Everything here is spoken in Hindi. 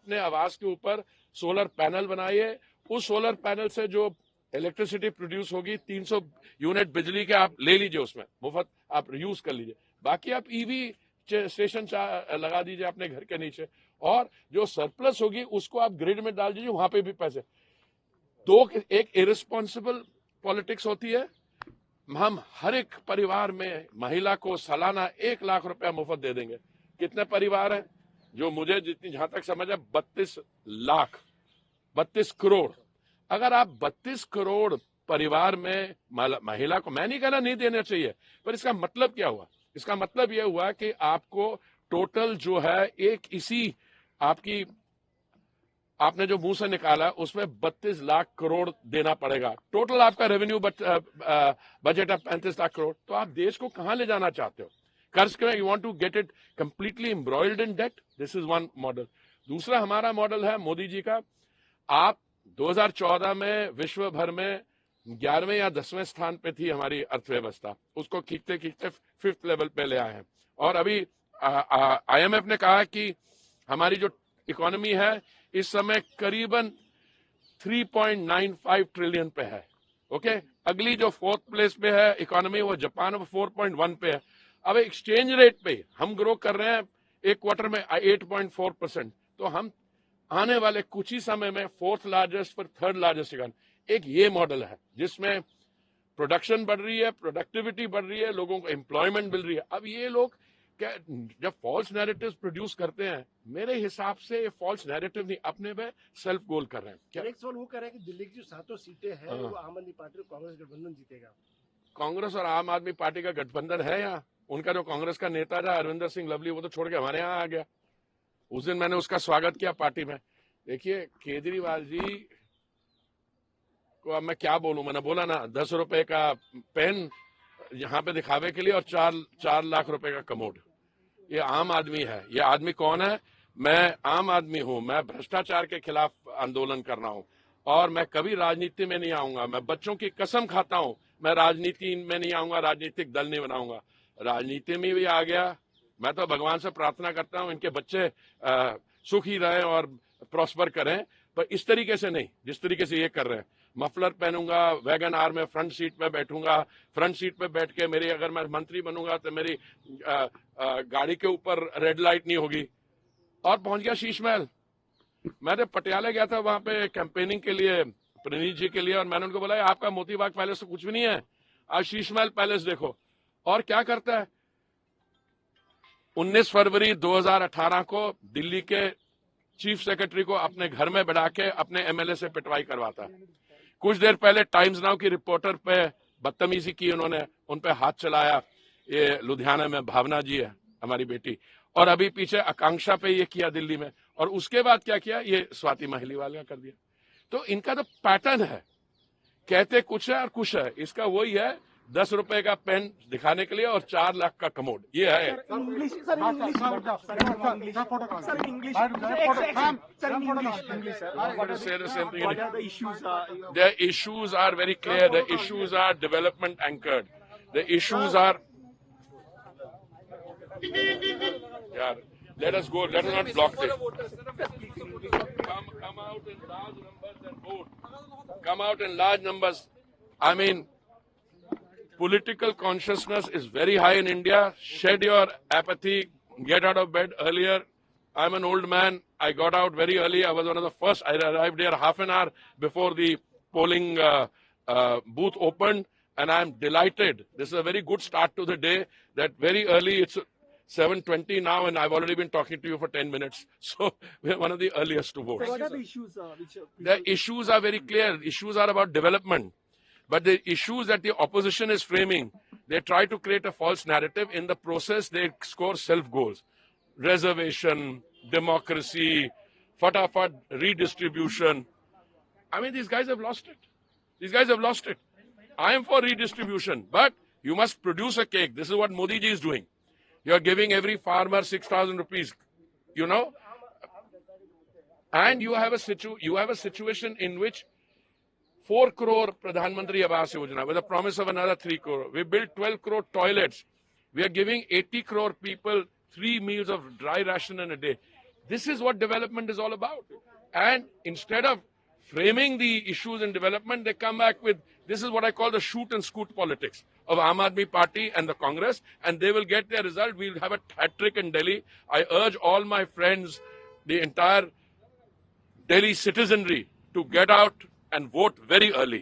अपने आवास के ऊपर सोलर पैनल बनाइए, उस सोलर पैनल से जो इलेक्ट्रिसिटी प्रोड्यूस होगी 300 यूनिट बिजली के आप ले लीजिए, उसमें मुफ्त आप यूज कर लीजिए। बाकी आप ईवी स्टेशन लगा दीजिए अपने घर के नीचे, और जो सरप्लस होगी उसको आप ग्रिड में डाल दीजिए, वहां पे भी पैसे। एक इरिस्पॉन्सिबल पॉलिटिक्स होती है। हम हर एक परिवार में महिला को सालाना 1 लाख रुपया मुफ्त दे देंगे। कितने परिवार हैं? जो मुझे जितनी जहां तक समझ है 32 करोड़। अगर आप 32 करोड़ परिवार में महिला को, मैं नहीं कहना नहीं देना चाहिए, पर इसका मतलब क्या हुआ? इसका मतलब यह हुआ कि आपको टोटल जो है आपने जो मुंह से निकाला उसमें 32 लाख करोड़ देना पड़ेगा। टोटल आपका रेवेन्यू बजट है 35 लाख करोड़। तो आप देश को कहां ले जाना चाहते हो? कर्ज में you want to get it completely embroiled in debt. This is one model. दूसरा हमारा मॉडल है मोदी जी का। आप 2014 में विश्व भर में 11वें या 10वें स्थान पे थी हमारी अर्थव्यवस्था, उसको खींचते खींचते 5th लेवल पे ले आए हैं। और अभी IMF ने कहा कि हमारी जो इकोनॉमी है इस समय करीबन 3.95 ट्रिलियन पे है। ओके, अगली जो 4th प्लेस पे है इकोनॉमी वो जापान 4.1 पे है। अब एक्सचेंज रेट पे हम ग्रो कर रहे हैं एक क्वार्टर में 8.4%। तो हम आने वाले कुछ ही समय में 4th लार्जेस्ट पर 3rd लार्जेस्ट इकोनॉमी। एक ये मॉडल है जिसमें प्रोडक्शन बढ़ रही है, प्रोडक्टिविटी बढ़ रही है, लोगों को एम्प्लॉयमेंट मिल रही है। अब ये लोग क्या जब फॉल्स नैरेटिव्स प्रोड्यूस करते हैं, मेरे हिसाब से ये फॉल्स नैरेटिव नहीं, अपने में सेल्फ गोल कर रहे हैं। क्या एक सवाल वो कर रहे हैं कि दिल्ली की जो 7 सीटें हैं वो आम आदमी पार्टी और कांग्रेस गठबंधन जीतेगा। कांग्रेस और आम आदमी पार्टी का गठबंधन है यहाँ। उनका जो कांग्रेस का नेता था अरविंदर सिंह लवली, वो तो छोड़ के हमारे यहाँ आ गया। उस दिन मैंने उसका स्वागत किया पार्टी में। देखिए केजरीवाल जी को अब मैं क्या बोलूं, मैंने बोला ना 10 रुपए का पेन यहाँ पे दिखावे के लिए और 4 लाख रुपए का कमोड। ये आम आदमी है। ये आदमी कौन है? मैं आम आदमी हूं। मैं भ्रष्टाचार के खिलाफ आंदोलन कर रहा हूं और मैं कभी राजनीति में नहीं आऊंगा। मैं बच्चों की कसम खाता हूं, मैं राजनीति में नहीं आऊंगा, राजनीतिक दल नहीं बनाऊंगा। राजनीति में भी आ गया, मैं तो भगवान से प्रार्थना करता हूं इनके बच्चे सुखी रहें और प्रॉस्पर करें, पर इस तरीके से नहीं जिस तरीके से ये कर रहे हैं। मफलर पहनूंगा, वैगन आर में फ्रंट सीट पे बैठूंगा, फ्रंट सीट पे बैठ के मेरी, अगर मैं मंत्री बनूंगा तो मेरी गाड़ी के ऊपर रेड लाइट नहीं होगी। और पहुंच गया शीश महल। मैं तो पटियाला गया था वहां पे कैंपेनिंग के लिए प्रणीत जी के लिए, और मैंने उनको बोला आपका मोती बाग पैलेस तो कुछ भी नहीं है, आज शीश महल पैलेस देखो। और क्या करता है, 19 फरवरी 2018 को दिल्ली के चीफ सेक्रेटरी को अपने घर में बैठा के अपने MLA से पिटवाई करवाता है। कुछ देर पहले टाइम्स नाउ की रिपोर्टर पे बदतमीजी की उन्होंने, उन पे हाथ चलाया। ये लुधियाना में भावना जी है हमारी बेटी, और अभी पीछे आकांक्षा पे ये किया दिल्ली में, और उसके बाद क्या किया, ये स्वाति महलीवाल का कर दिया। तो इनका तो पैटर्न है, कहते कुछ है और कुछ है। इसका वही है 10 रुपए का पेन दिखाने के लिए और 4 लाख का कमोड, ये है। The issues are very clear. The issues are development anchored. The issues are. Yeah, let us go. Let us not block this. Come out in large numbers and vote. Come out in large numbers. I mean, political consciousness is very high in India. Shed your apathy. Get out of bed earlier. I'm an old man. I got out very early. I was one of the first. I arrived here half an hour before the polling booth opened, and I'm delighted. This is a very good start to the day. That very early, it's 7:20 now, and I've already been talking to you for 10 minutes. So we're one of the earliest to vote. So what are the issues? The issues are very clear. Issues are about development. But the issues that the opposition is framing, they try to create a false narrative. In the process, they score self-goals. Reservation, democracy, fatafat redistribution. I mean, these guys have lost it. These guys have lost it. I am for redistribution, but you must produce a cake. This is what Modi ji is doing. You are giving every farmer 6,000 rupees, you know, and you have a situation in which 4 crore Pradhan Mantri Awas Yojana with a promise of another 3 crore. We built 12 crore toilets. We are giving 80 crore people 3 meals of dry ration in a day. This is what development is all about. And instead of framing the issues in development, they come back with, this is what I call the shoot and scoot politics of Aam Aadmi Party and the Congress, and they will get their result. We'll have a hat trick in Delhi. I urge all my friends, the entire Delhi citizenry, to get out and vote very early.